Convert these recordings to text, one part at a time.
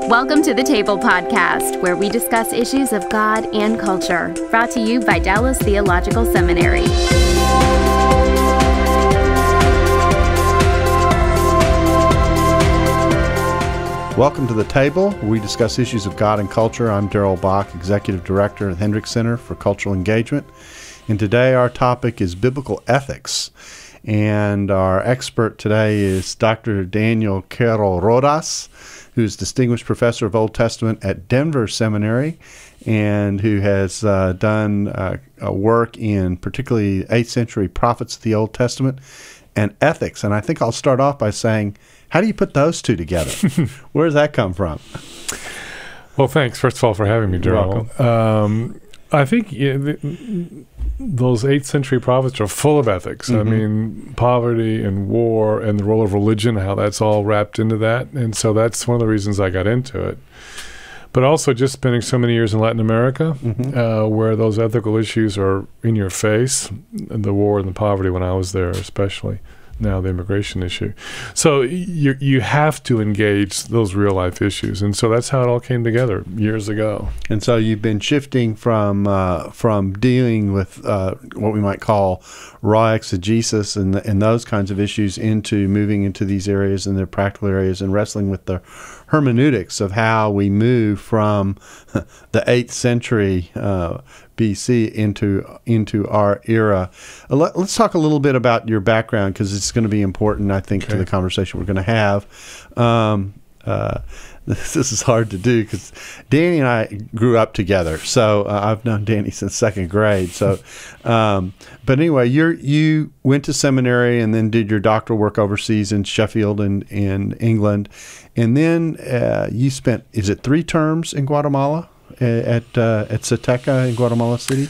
Welcome to the Table Podcast, where we discuss issues of God and culture. Brought to you by Dallas Theological Seminary. Welcome to the Table, where we discuss issues of God and culture. I'm Darrell Bock, Executive Director at the Hendricks Center for Cultural Engagement. And today our topic is biblical ethics. And our expert today is Dr. Daniel Carroll-Rodas, who's Distinguished Professor of Old Testament at Denver Seminary and who has done work in particularly 8th century prophets of the Old Testament and ethics. And I think I'll start off by saying, how do you put those two together? Where does that come from? Well, thanks, first of all, for having me, Darrell. I think those 8th century prophets are full of ethics. Mm-hmm. I mean, poverty and war and the role of religion, how that's all wrapped into that. And so that's one of the reasons I got into it. But also just spending so many years in Latin America, where those ethical issues are in your face, the war and the poverty when I was there especially. Now the immigration issue. So you have to engage those real life issues, and so that's how it all came together years ago. And so you've been shifting from dealing with what we might call raw exegesis and those kinds of issues into moving into these areas and their practical areas and wrestling with the hermeneutics of how we move from the 8th century BC into our era. Let's talk a little bit about your background, because it's going to be important, I think, to the conversation we're going to have. This is hard to do because Danny and I grew up together. So I've known Danny since 2nd grade. So, but anyway, you went to seminary and then did your doctoral work overseas in Sheffield and in England, and then you spent, is it 3 terms in Guatemala? At Sateca in Guatemala City?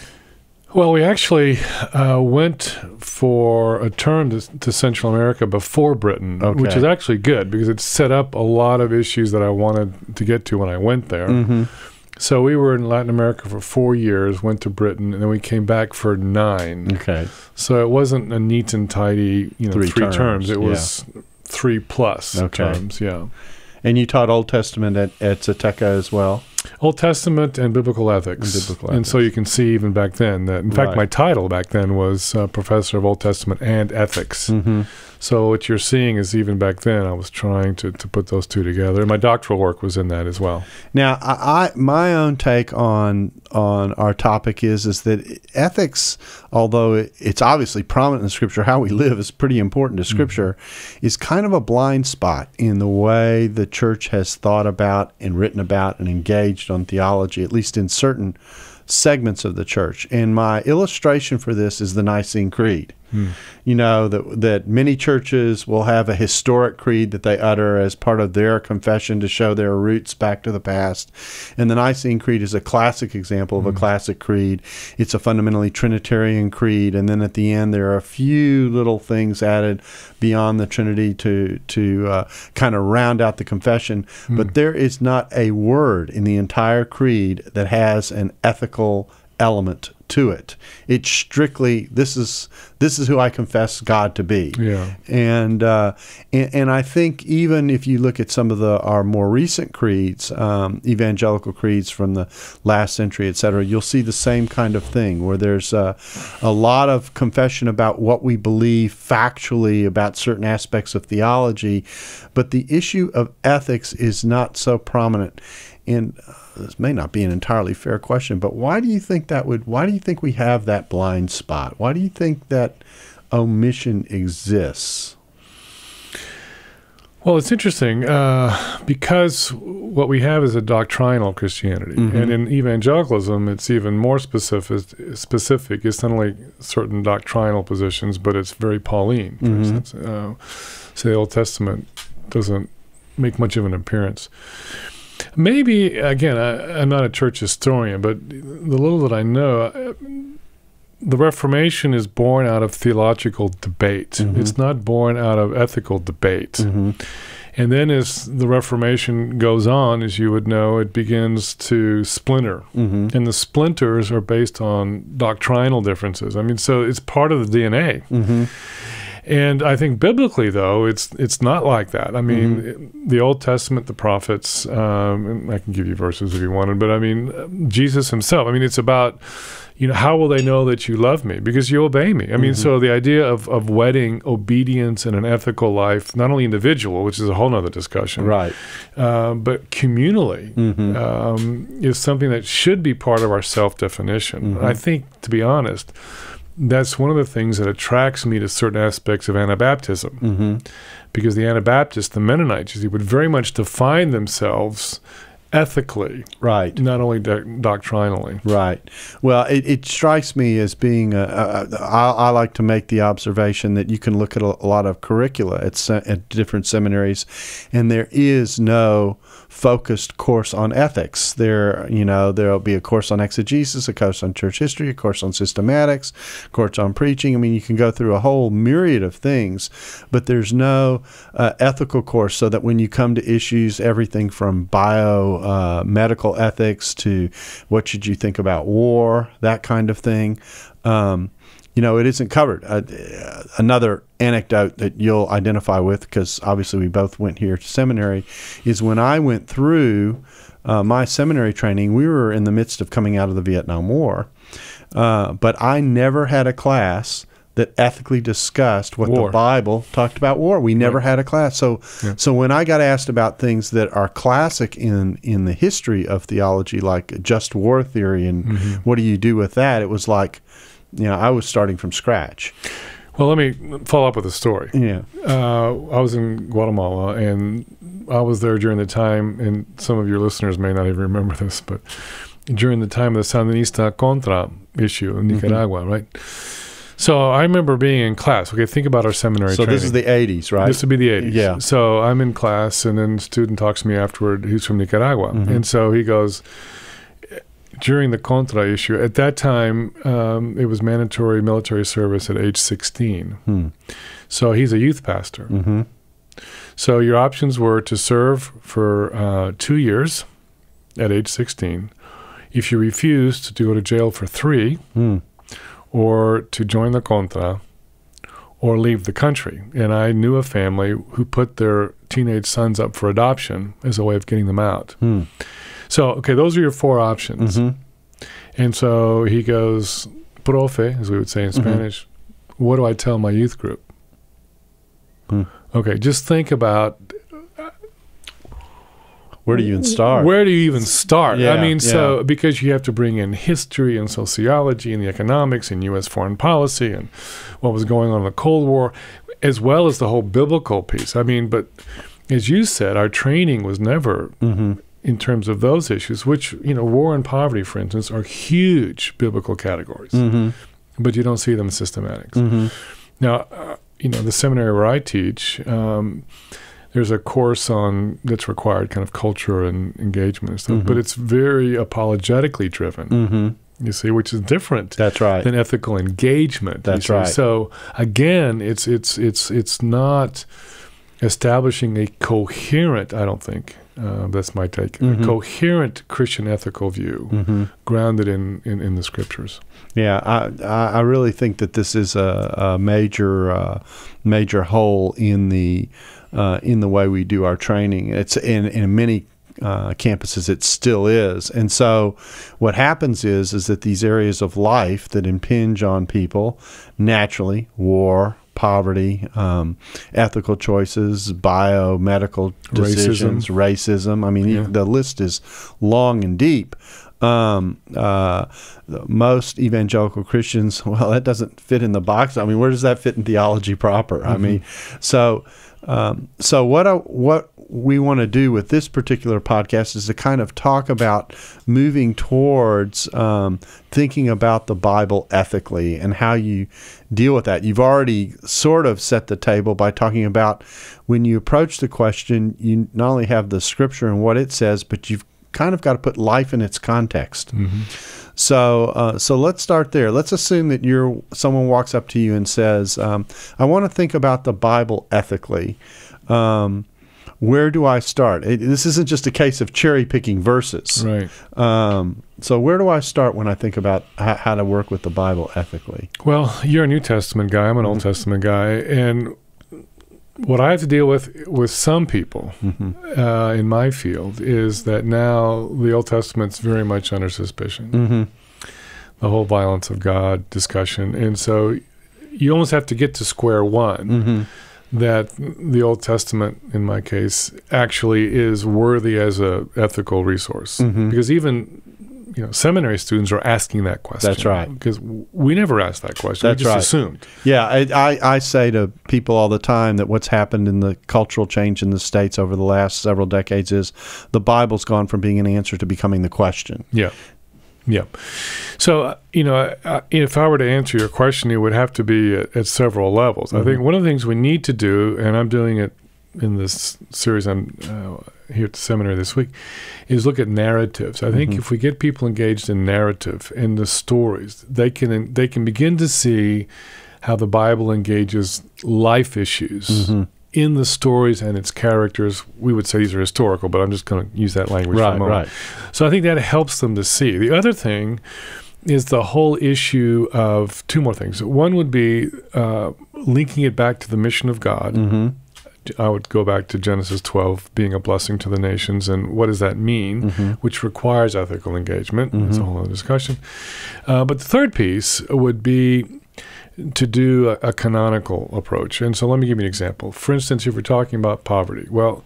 Well, we actually went for a term to Central America before Britain, which is actually good because it set up a lot of issues that I wanted to get to when I went there. Mm-hmm. So we were in Latin America for 4 years, went to Britain, and then we came back for 9. Okay. So it wasn't a neat and tidy, 3 terms. It was 3+ terms, yeah. And you taught Old Testament at Sateca as well? Old Testament and biblical ethics. And so you can see even back then that, in fact, my title back then was Professor of Old Testament and Ethics. Mm-hmm. So what you're seeing is even back then I was trying to put those two together. And my doctoral work was in that as well. Now, my own take on our topic is that ethics, although it's obviously prominent in Scripture, how we live is pretty important to Scripture, is kind of a blind spot in the way the church has thought about and written about and engaged on theology, at least in certain segments of the church. And my illustration for this is the Nicene Creed. You know, that many churches will have a historic creed that they utter as part of their confession to show their roots back to the past. And the Nicene Creed is a classic example of a classic creed. It's a fundamentally Trinitarian creed. And then at the end, there are a few little things added beyond the Trinity to kind of round out the confession. But there is not a word in the entire creed that has an ethical element to it. It's strictly, this is who I confess God to be. Yeah. And I think even if you look at some of our more recent creeds, evangelical creeds from the last century, et cetera, you'll see the same kind of thing where there's a lot of confession about what we believe factually about certain aspects of theology, but the issue of ethics is not so prominent. And this may not be an entirely fair question, but why do you think we have that blind spot? Why do you think that omission exists? Well, it's interesting because what we have is a doctrinal Christianity. Mm-hmm. And in evangelicalism, it's even more specific. It's not only certain doctrinal positions, but it's very Pauline, for instance. So the Old Testament doesn't make much of an appearance. Maybe, again, I'm not a church historian, but the little that I know, the Reformation is born out of theological debate. Mm-hmm. It's not born out of ethical debate. Mm-hmm. And then as the Reformation goes on, as you would know, it begins to splinter. Mm-hmm. And the splinters are based on doctrinal differences. I mean, so it's part of the DNA. Mm-hmm. And I think biblically, though, it's not like that. I mean, the Old Testament, the prophets, and I can give you verses if you wanted, but I mean, Jesus himself, I mean, it's about, how will they know that you love me? Because you obey me. I mean, so the idea of wedding obedience and an ethical life, not only individual, which is a whole nother discussion, right, but communally, is something that should be part of our self-definition. I think, to be honest, that's one of the things that attracts me to certain aspects of Anabaptism. Because the Anabaptists, the Mennonites, would very much define themselves ethically, right, not only doctrinally. Right. Well, it strikes me as being I like to make the observation that you can look at a lot of curricula at different seminaries, and there is no focused course on ethics. There'll be a course on exegesis, a course on church history, a course on systematics, a course on preaching. I mean, you can go through a whole myriad of things, but there's no ethical course, so that when you come to issues, everything from medical ethics to what should you think about war, that kind of thing, it isn't covered. Another anecdote that you'll identify with, because obviously we both went here to seminary, is when I went through my seminary training, we were in the midst of coming out of the Vietnam War, but I never had a class that ethically discussed what the Bible talked about war. We never had a class. So when I got asked about things that are classic in the history of theology, like just war theory and what do you do with that, it was like, I was starting from scratch. Well, let me follow up with a story. Yeah. I was in Guatemala, and I was there during the time, and some of your listeners may not even remember this, but during the time of the Sandinista Contra issue in Nicaragua, right? So I remember being in class. Okay, think about our seminary training. So this is the 80s, right? This would be the 80s. Yeah. So I'm in class, and then a student talks to me afterward who's from Nicaragua. And so he goes, during the Contra issue, at that time, it was mandatory military service at age 16. So he's a youth pastor. So your options were to serve for 2 years at age 16. If you refused, to go to jail for 3, or to join the Contra, or leave the country. And I knew a family who put their teenage sons up for adoption as a way of getting them out. So, okay, those are your 4 options. And so he goes, profe, as we would say in Spanish, what do I tell my youth group? Okay, just think about... Where do you even start? Where do you even start? Yeah, I mean, so because you have to bring in history and sociology and the economics and U.S. foreign policy and what was going on in the Cold War, as well as the whole biblical piece. I mean, but as you said, our training was never in terms of those issues, which, war and poverty, for instance, are huge biblical categories, but you don't see them in systematics. Now, the seminary where I teach, there's a course that's required, kind of culture and engagement and stuff, but it's very apologetically driven. You see, which is different. That's right. Than ethical engagement. That's right. So again, it's not establishing a coherent, I don't think, that's my take, a coherent Christian ethical view grounded in the scriptures. Yeah, I really think that this is a major hole in the way we do our training. It's in many campuses it still is. And so what happens is that these areas of life that impinge on people naturally, war, poverty, ethical choices, biomedical decisions, racism. I mean, the list is long and deep. Most evangelical Christians, well, that doesn't fit in the box. I mean, where does that fit in theology proper? I mean, so what we want to do with this particular podcast is to kind of talk about moving towards thinking about the Bible ethically and how you deal with that. You've already sort of set the table by talking about when you approach the question, you not only have the scripture and what it says, but you've kind of got to put life in its context. So let's start there. Let's assume that someone walks up to you and says, I want to think about the Bible ethically. where do I start? This isn't just a case of cherry picking verses. Right. So where do I start when I think about how to work with the Bible ethically? Well, you're a New Testament guy. I'm an Old Testament guy. And what I have to deal with some people in my field is that now the Old Testament's very much under suspicion. The whole violence of God discussion. And so you almost have to get to square one that the Old Testament, in my case, actually is worthy as a ethical resource. Because even seminary students are asking that question. That's right. Because we never asked that question. That's we just right. assumed. Yeah, I say to people all the time that what's happened in the cultural change in the States over the last several decades is the Bible's gone from being an answer to becoming the question. Yeah. Yeah. So, if I were to answer your question, it would have to be at several levels. I think one of the things we need to do, and I'm doing it in this series I'm here at the seminary this week, is look at narratives. I think if we get people engaged in narrative, in the stories, they can begin to see how the Bible engages life issues in the stories and its characters. We would say these are historical, but I'm just going to use that language for a moment. Right. So I think that helps them to see. The other thing is the whole issue of two more things. One would be linking it back to the mission of God. I would go back to Genesis 12, being a blessing to the nations, and what does that mean, which requires ethical engagement. That's a whole other discussion. But the third piece would be to do a canonical approach. And so let me give you an example. For instance, if we're talking about poverty, well,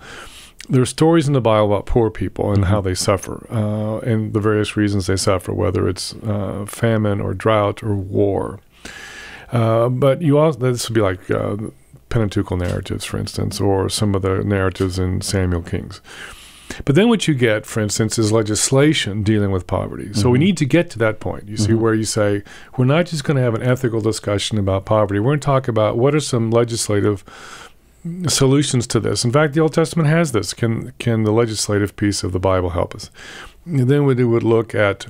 there are stories in the Bible about poor people and how they suffer, and the various reasons they suffer, whether it's famine or drought or war. But you also, this would be like Pentateuchal narratives, for instance, or some of the narratives in Samuel Kings. But then what you get, for instance, is legislation dealing with poverty. So we need to get to that point, you see, where you say, we're not just going to have an ethical discussion about poverty. We're going to talk about what are some legislative solutions to this. In fact, the Old Testament has this. Can the legislative piece of the Bible help us? And then we would look at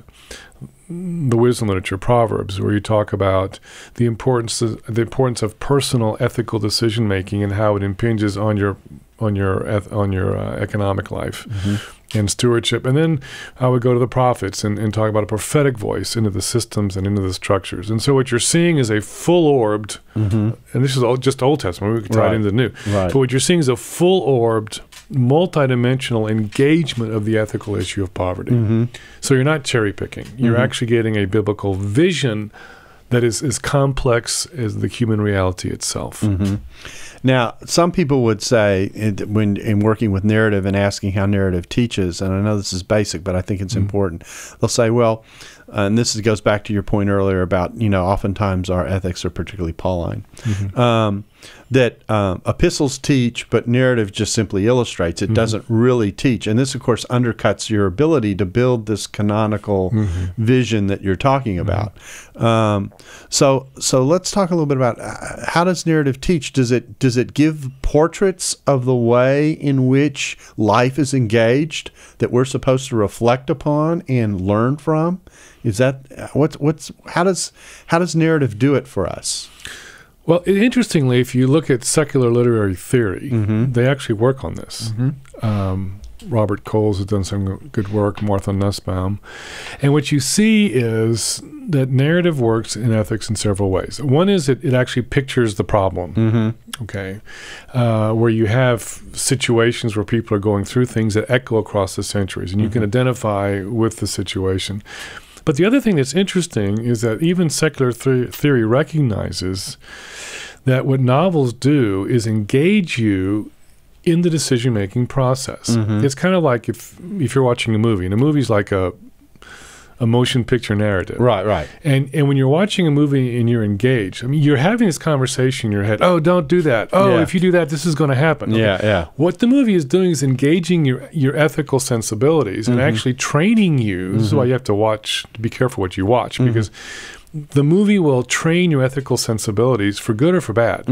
the wisdom literature, Proverbs, where you talk about the importance of personal ethical decision making and how it impinges on your economic life and stewardship. And then I would go to the prophets and talk about a prophetic voice into the systems and into the structures. And so what you're seeing is a full-orbed, and this is just Old Testament, we can tie it into the New. But what you're seeing is a full-orbed, multidimensional engagement of the ethical issue of poverty. So you're not cherry-picking. You're actually getting a biblical vision that is as complex as the human reality itself. Now, some people would say, when in working with narrative and asking how narrative teaches, and I know this is basic, but I think it's important, they'll say, well, and this goes back to your point earlier about, oftentimes our ethics are particularly Pauline, that epistles teach, but narrative just simply illustrates. It doesn't really teach. And this, of course, undercuts your ability to build this canonical vision that you're talking about. So let's talk a little bit about how does narrative teach? Does it give portraits of the way in which life is engaged that we're supposed to reflect upon and learn from? Is that how does narrative do it for us? Well, interestingly, if you look at secular literary theory, they actually work on this. Robert Coles has done some good work, Martha Nussbaum. And what you see is that narrative works in ethics in several ways. One is it actually pictures the problem, where you have situations where people are going through things that echo across the centuries, and you can identify with the situation. But the other thing that's interesting is that even secular theory recognizes that what novels do is engage you in the decision-making process. It's kind of like if you're watching a movie, and a movie's like a motion picture narrative. Right. And when you're watching a movie and you're engaged, I mean, you're having this conversation in your head. Oh, don't do that. Oh, if you do that, this is going to happen. Okay. What the movie is doing is engaging your ethical sensibilities and actually training you. This is why you have to be careful what you watch, because the movie will train your ethical sensibilities for good or for bad.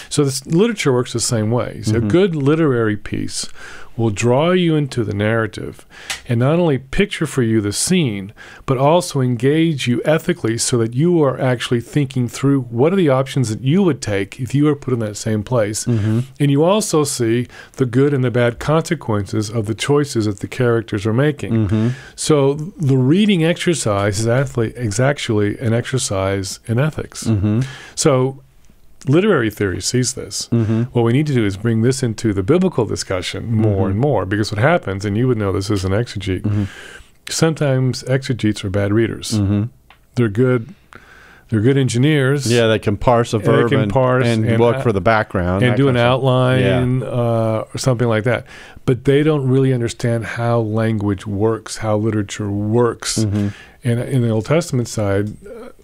So this literature works the same way. So a good literary piece will draw you into the narrative and not only picture for you the scene, but also engage you ethically so that you are actually thinking through what are the options that you would take if you were put in that same place. And you also see the good and the bad consequences of the choices that the characters are making. So the reading exercise is actually an exercise in ethics. So literary theory sees this. What we need to do is bring this into the biblical discussion more and more, because what happens, and you would know this as an exegete, sometimes exegetes are bad readers. They're good engineers. Yeah, they can parse a verb and look for the background. And do an outline or something like that. But they don't really understand how language works, how literature works. And in the Old Testament side,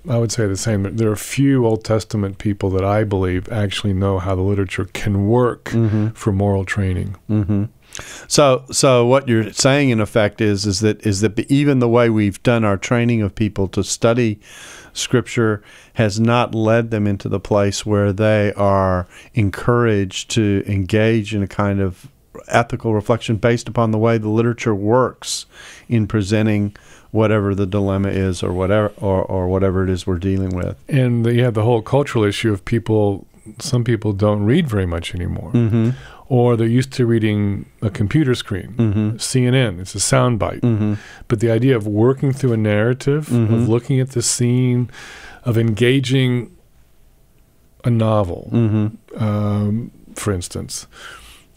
I would say the same. There are few Old Testament people that I believe actually know how the literature can work for moral training. So what you're saying in effect is that even the way we've done our training of people to study Scripture has not led them into the place where they are encouraged to engage in a kind of ethical reflection based upon the way the literature works in presenting whatever the dilemma is or whatever it is we're dealing with. And you have the whole cultural issue of some people don't read very much anymore. Or they're used to reading a computer screen, CNN, it's a soundbite. But the idea of working through a narrative, of looking at the scene, of engaging a novel, for instance.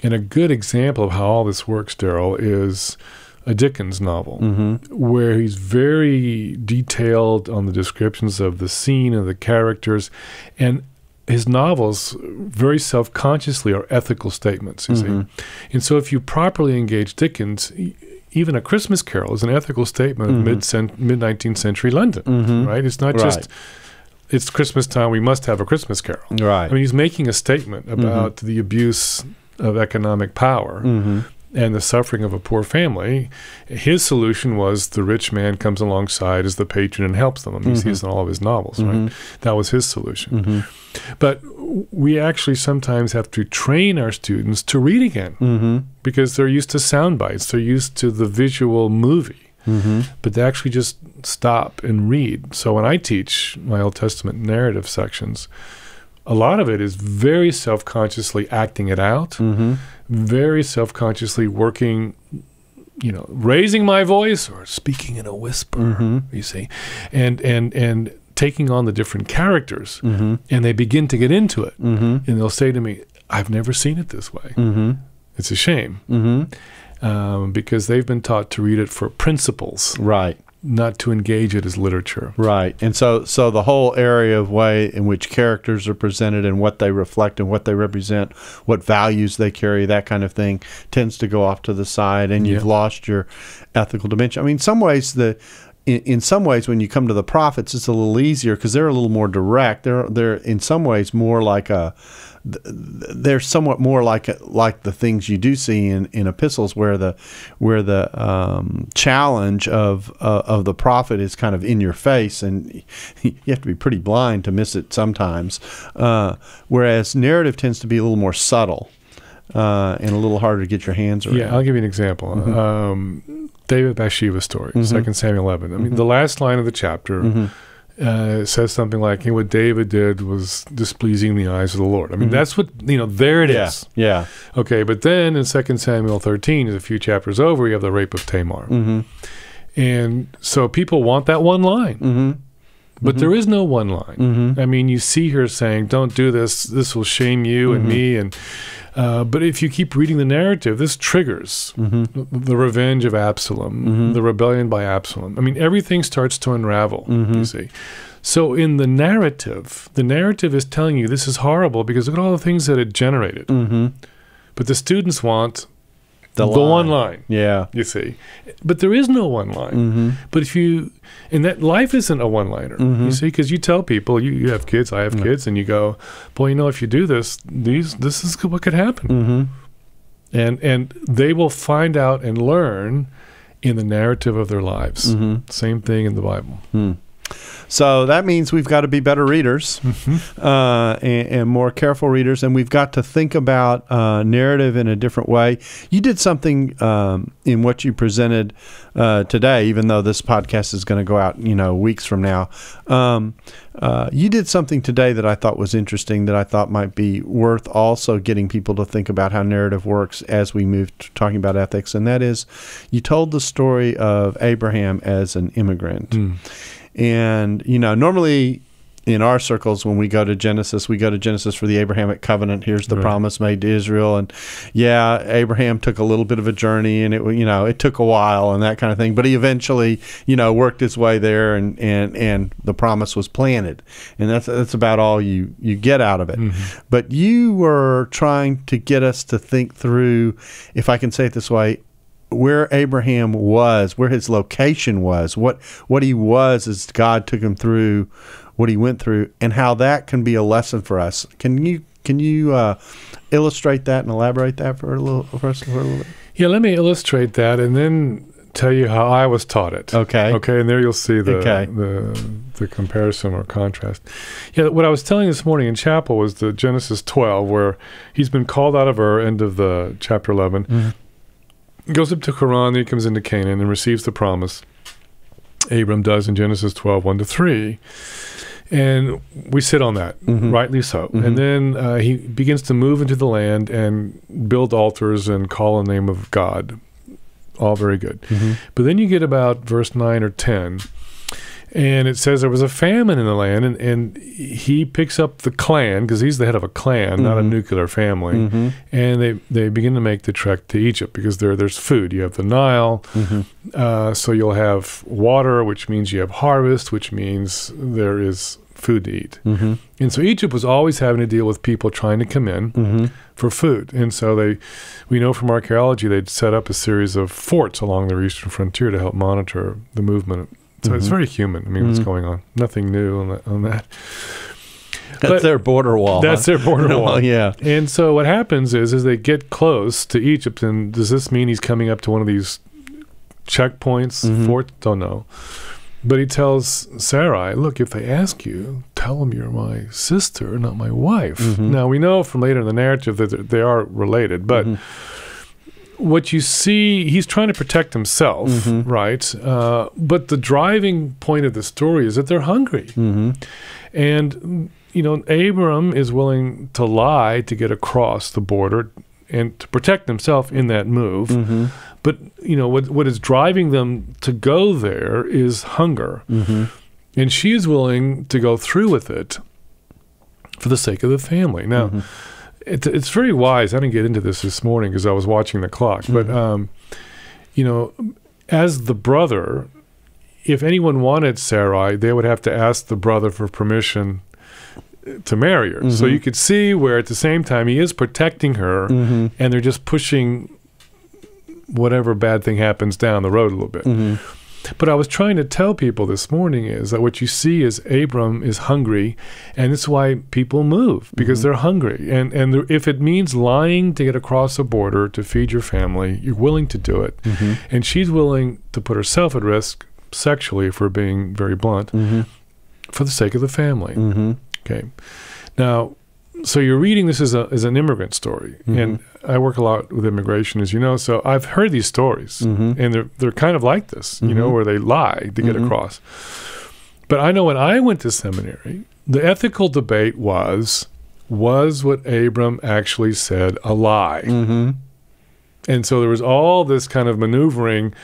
And a good example of how all this works, Darrell, is a Dickens novel, where he's very detailed on the descriptions of the scene and the characters, and his novels very self-consciously are ethical statements, you see. And so if you properly engage Dickens, even A Christmas Carol is an ethical statement of mid-19th century London, right? It's not just, it's Christmas time, we must have a Christmas Carol. Right. I mean, he's making a statement about the abuse of economic power and the suffering of a poor family. His solution was the rich man comes alongside as the patron and helps them. I mean, you see this in all of his novels, right? That was his solution. But we actually sometimes have to train our students to read again because they're used to sound bites. They're used to the visual movie. But they actually just stop and read. So when I teach my Old Testament narrative sections, a lot of it is very self-consciously acting it out, very self-consciously working, raising my voice or speaking in a whisper, you see, and taking on the different characters, and they begin to get into it, and they'll say to me, I've never seen it this way. It's a shame, because they've been taught to read it for principles. Right. Not to engage it as literature. Right. And so the whole area of way in which characters are presented and what they reflect and what they represent, what values they carry, that kind of thing, tends to go off to the side, and you've lost your ethical dimension. I mean, in some ways, when you come to the prophets, it's a little easier because they're a little more direct. They're in some ways more like they're somewhat more like the things you do see in epistles, where the challenge of the prophet is kind of in your face, and you have to be pretty blind to miss it sometimes. Whereas narrative tends to be a little more subtle and a little harder to get your hands around. Yeah, I'll give you an example. David Bathsheba story, 2 Samuel 11. I mean, the last line of the chapter says something like, what David did was displeasing in the eyes of the Lord. I mean, that's what, there it is. Yeah. Okay, but then in 2 Samuel 13, a few chapters over, you have the rape of Tamar. And so people want that one line. But there is no one line. I mean, you see her saying, don't do this, this will shame you and me. And but if you keep reading the narrative, this triggers the revenge of Absalom, the rebellion by Absalom. I mean, everything starts to unravel, you see. So in the narrative is telling you this is horrible because look at all the things that it generated. But the students want the one line. Yeah. You see. But there is no one line. But and that life isn't a one-liner, you see, because you tell people, you have kids, I have kids, and you go, boy, if you do this is what could happen. And they will find out and learn in the narrative of their lives. Same thing in the Bible. So that means we've got to be better readers and more careful readers, and we've got to think about narrative in a different way. You did something in what you presented today, even though this podcast is going to go out, weeks from now. You did something today that I thought was interesting, that I thought might be worth also getting people to think about how narrative works as we move to talking about ethics, and that is you told the story of Abraham as an immigrant. And, normally in our circles, when we go to Genesis for the Abrahamic covenant. Here's the promise made to Israel. And Abraham took a little bit of a journey, and it took a while and that kind of thing. But he eventually, worked his way there, and the promise was planted. And that's about all you get out of it. But you were trying to get us to think through, if I can say it this way, where Abraham was, where his location was, what he was as God took him through what he went through, and how that can be a lesson for us. Can you illustrate that and elaborate that for us a little bit? Yeah, let me illustrate that and then tell you how I was taught it. Okay, and there you'll see the comparison or contrast. Yeah, what I was telling this morning in chapel was the Genesis 12, where he's been called out of Ur, end of the chapter 11. Goes up to Haran, then he comes into Canaan and receives the promise. Abram does in Genesis 12, 1-3. And we sit on that, rightly so. And then he begins to move into the land and build altars and call on the name of God. All very good. But then you get about verse 9 or 10, and it says there was a famine in the land, and he picks up the clan, because he's the head of a clan, not a nuclear family, and they begin to make the trek to Egypt, because there's food. You have the Nile, so you'll have water, which means you have harvest, which means there is food to eat. And so Egypt was always having to deal with people trying to come in for food. And so we know from archaeology they'd set up a series of forts along their eastern frontier to help monitor the movement. So it's very human. I mean, what's going on? Nothing new on that. That's their border wall. That's their border wall. Yeah. And so what happens is they get close to Egypt, and does this mean he's coming up to one of these checkpoints? Forts? Don't know. But he tells Sarai, look, if they ask you, tell them you're my sister, not my wife. Now, we know from later in the narrative that they are related, but what you see, he's trying to protect himself, right? But the driving point of the story is that they're hungry. And, Abram is willing to lie to get across the border and to protect himself in that move. But, what is driving them to go there is hunger. And she is willing to go through with it for the sake of the family. Now, it's very wise. I didn't get into this morning because I was watching the clock. But, as the brother, if anyone wanted Sarai, they would have to ask the brother for permission to marry her. So you could see where at the same time he is protecting her, and they're just pushing whatever bad thing happens down the road a little bit. But I was trying to tell people this morning is that what you see is Abram is hungry, and it's why people move, because they're hungry. And if it means lying to get across a border to feed your family, you're willing to do it. And she's willing to put herself at risk sexually, if we're being very blunt, for the sake of the family. Okay. Now, so you're reading this as an immigrant story, and I work a lot with immigration, as you know, so I've heard these stories, and they're kind of like this, where they lie to get across. But I know when I went to seminary, the ethical debate was what Abram actually said a lie? And so there was all this kind of maneuvering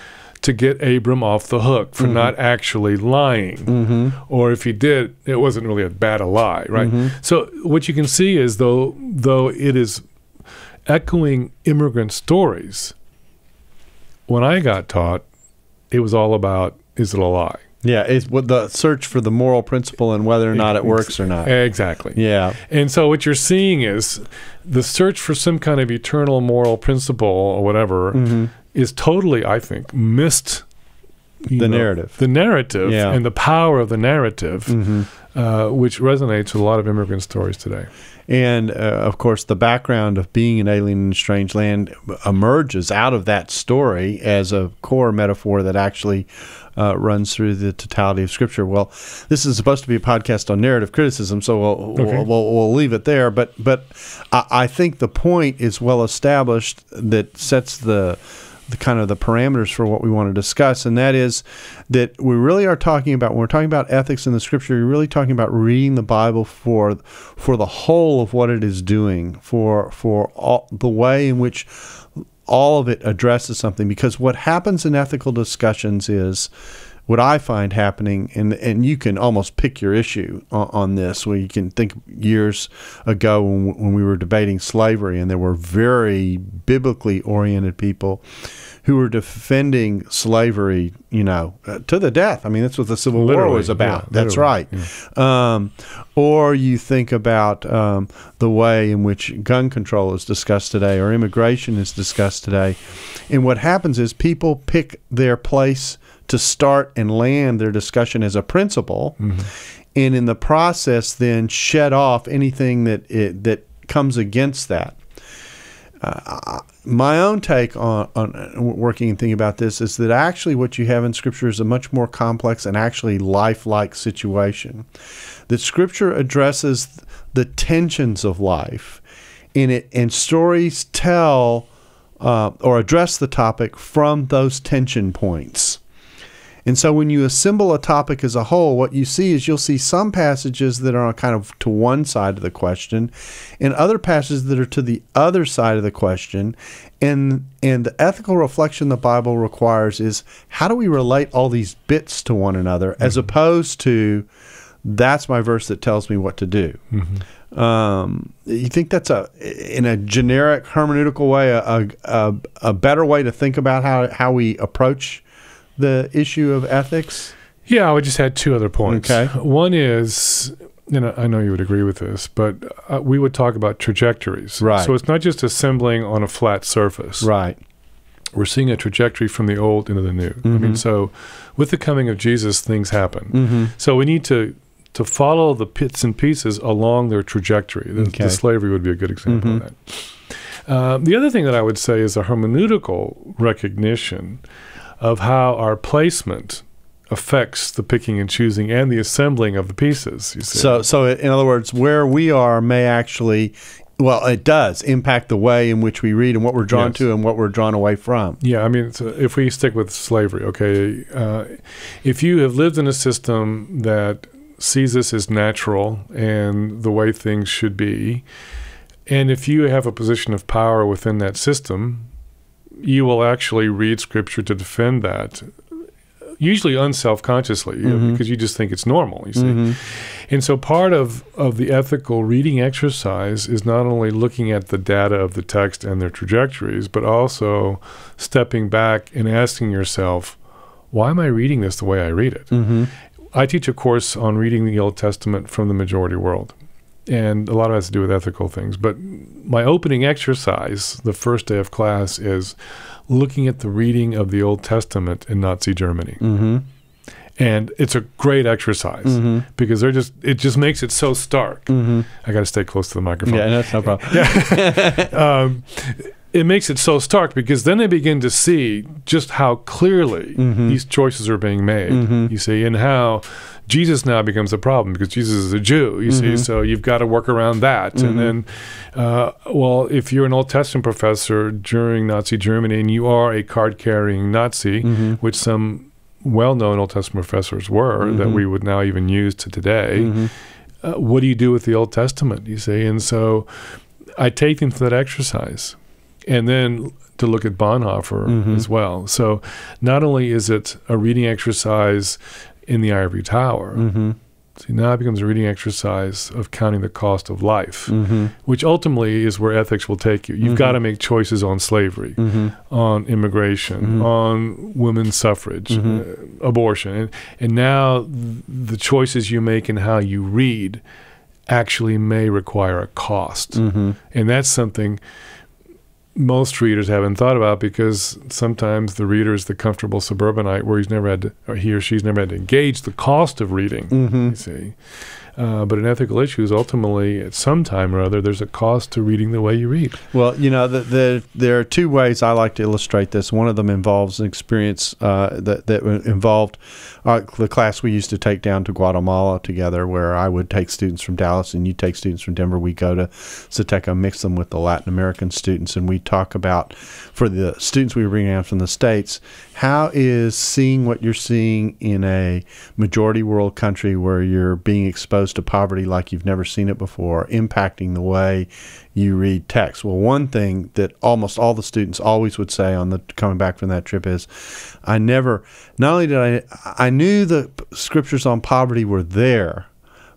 to get Abram off the hook for not actually lying. Or if he did, it wasn't really a bad a lie, right? So what you can see is, though it is echoing immigrant stories, when I got taught, it was all about, is it a lie? Yeah, it's what the search for the moral principle and whether or not it works or not. Exactly. Yeah. And so what you're seeing is the search for some kind of eternal moral principle or whatever is totally, I think, missed narrative. The narrative Yeah. and the power of the narrative, Mm-hmm. which resonates with a lot of immigrant stories today. And, of course, the background of being an alien in a strange land emerges out of that story as a core metaphor that actually runs through the totality of Scripture. Well, this is supposed to be a podcast on narrative criticism, so we'll leave it there. But I think the point is well established that sets the kind of the parameters for what we want to discuss, and that is that we really are talking about, when we're talking about ethics in the Scripture, you're really talking about reading the Bible for the whole of what it is doing, for all, the way in which all of it addresses something. Because what happens in ethical discussions is, what I find happening, and you can almost pick your issue on this, where you can think years ago when we were debating slavery, and there were very biblically oriented people who were defending slavery, to the death. I mean, that's what the Civil War was about. Yeah, that's right. Yeah. Or you think about the way in which gun control is discussed today, or immigration is discussed today. And what happens is people pick their place to start and land their discussion as a principle, and in the process then shed off anything that comes against that. My own take on working and thinking about this is that actually what you have in Scripture is a much more complex and actually lifelike situation. That Scripture addresses the tensions of life, and stories tell or address the topic from those tension points. And so when you assemble a topic as a whole, what you see is you'll see some passages that are kind of to one side of the question, and other passages that are to the other side of the question. And the ethical reflection the Bible requires is, how do we relate all these bits to one another, as opposed to, that's my verse that tells me what to do. You think that's in a generic hermeneutical way, a better way to think about how we approach the issue of ethics? Yeah, I would just add two other points. Okay. One is, I know you would agree with this, but we would talk about trajectories. Right. So it's not just assembling on a flat surface. Right. We're seeing a trajectory from the old into the new. I mean, so with the coming of Jesus, things happen. So we need to follow the bits and pieces along their trajectory. The slavery would be a good example of that. The other thing that I would say is a hermeneutical recognition of how our placement affects the picking and choosing and the assembling of the pieces. You see. So in other words, where we are may actually, well, it does impact the way in which we read and what we're drawn to and what we're drawn away from. Yeah, I mean, so if we stick with slavery, okay, if you have lived in a system that sees this as natural and the way things should be, and if you have a position of power within that system, you will actually read Scripture to defend that, usually unselfconsciously, because you just think it's normal, you see. And so part of the ethical reading exercise is not only looking at the data of the text and their trajectories, but also stepping back and asking yourself, why am I reading this the way I read it? I teach a course on reading the Old Testament from the majority world. And a lot of it has to do with ethical things. But my opening exercise, the first day of class, is looking at the reading of the Old Testament in Nazi Germany. And it's a great exercise because it just makes it so stark. I got to stay close to the microphone. Yeah, that's no problem. It makes it so stark because then they begin to see just how clearly these choices are being made, you see, and how Jesus now becomes a problem because Jesus is a Jew, you see, so you've got to work around that. And then, well, if you're an Old Testament professor during Nazi Germany and you are a card-carrying Nazi, which some well-known Old Testament professors were, that we would now even use to today, what do you do with the Old Testament, you see? And so I take them through that exercise. And then to look at Bonhoeffer as well. So not only is it a reading exercise in the ivory tower, see, now it becomes a reading exercise of counting the cost of life, which ultimately is where ethics will take you. You've got to make choices on slavery, on immigration, on women's suffrage, abortion. And now the choices you make and how you read actually may require a cost. And that's something most readers haven't thought about, because sometimes the reader is the comfortable suburbanite where he or she's never had to engage the cost of reading, you see. But in ethical issues, ultimately, at some time or other, there's a cost to reading the way you read. Well, there are two ways I like to illustrate this. One of them involves an experience that involved the class we used to take down to Guatemala together, where I would take students from Dallas and you take students from Denver. We go to Zateca, mix them with the Latin American students, and we talk about, for the students we were bringing down from the States, how is seeing what you're seeing in a majority world country where you're being exposed to poverty like you've never seen it before impacting the way you read text? Well, one thing that almost all the students always would say on the coming back from that trip is, I knew the scriptures on poverty were there,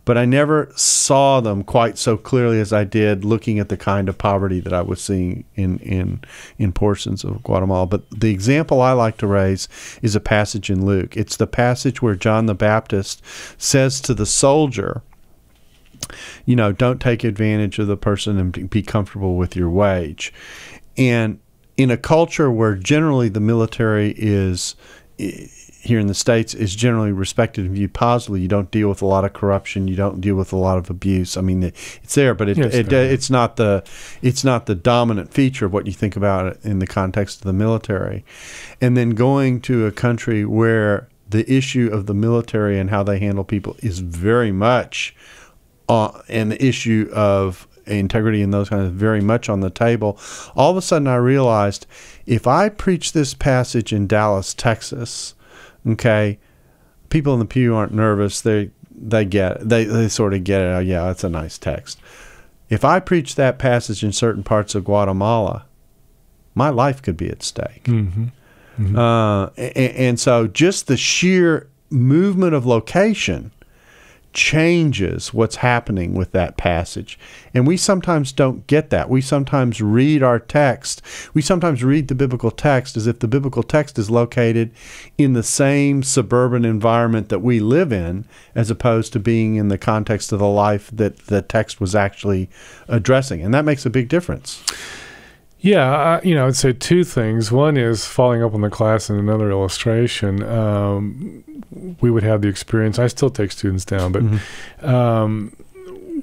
but I never saw them quite so clearly as I did looking at the kind of poverty that I was seeing in portions of Guatemala. But the example I like to raise is a passage in Luke. It's the passage where John the Baptist says to the soldier, don't take advantage of the person and be comfortable with your wage. And in a culture where generally the military is, here in the States, is generally respected and viewed positively, you don't deal with a lot of corruption, you don't deal with a lot of abuse. I mean, it's there, but it's not the dominant feature of what you think about in the context of the military. And then going to a country where the issue of the military and how they handle people is very much and the issue of integrity and those kinds of very much on the table, all of a sudden I realized, if I preach this passage in Dallas, Texas, okay, people in the pew aren't nervous. They get it. They sort of get it. Oh, yeah, that's a nice text. If I preach that passage in certain parts of Guatemala, my life could be at stake. And so just the sheer movement of location changes what's happening with that passage. And we sometimes don't get that. We sometimes read our text. We sometimes read the biblical text as if the biblical text is located in the same suburban environment that we live in, as opposed to being in the context of the life that the text was actually addressing. And that makes a big difference. Yeah, I'd say two things. One is, following up on the class and another illustration, we would have the experience, I still take students down, but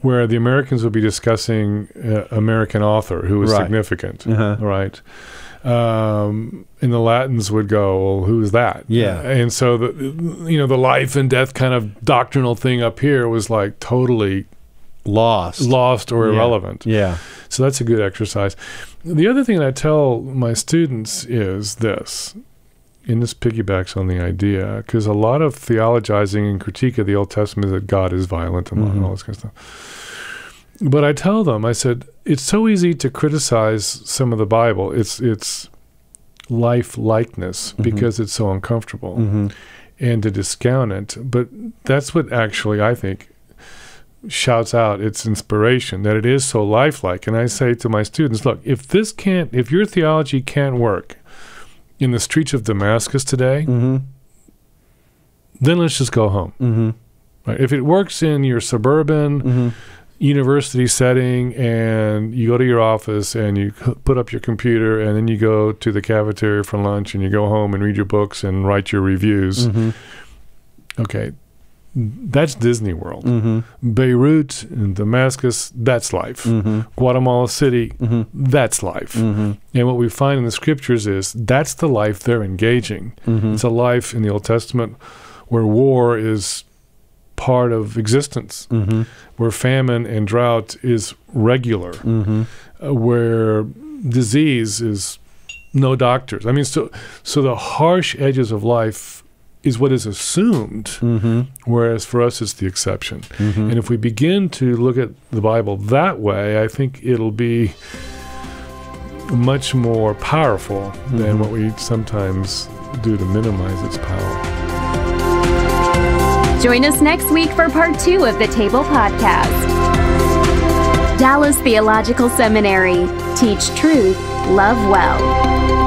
where the Americans would be discussing American author who was significant, right? And the Latins would go, well, who's that? Yeah. And so the life and death kind of doctrinal thing up here was like totally lost or irrelevant. Yeah. So that's a good exercise. The other thing that I tell my students is this, and this piggybacks on the idea, because a lot of theologizing and critique of the Old Testament is that God is violent and all this kind of stuff. But I tell them, I said, it's so easy to criticize some of the Bible, its life-likeness, because it's so uncomfortable, and to discount it. But that's what actually, I think, shouts out its inspiration, that it is so lifelike. And I say to my students, look, if your theology can't work in the streets of Damascus today, then let's just go home. Right? If it works in your suburban university setting, and you go to your office and you put up your computer, and then you go to the cafeteria for lunch, and you go home and read your books and write your reviews, okay, that's Disney World. Beirut and Damascus, that's life. Guatemala City, that's life. And what we find in the scriptures is that's the life they're engaging. It's a life in the Old Testament where war is part of existence, where famine and drought is regular, where disease is no doctors. I mean, so the harsh edges of life is what is assumed, whereas for us it's the exception. And if we begin to look at the Bible that way, I think it'll be much more powerful than what we sometimes do to minimize its power. Join us next week for part 2 of the Table Podcast. Dallas Theological Seminary. Teach truth, love well.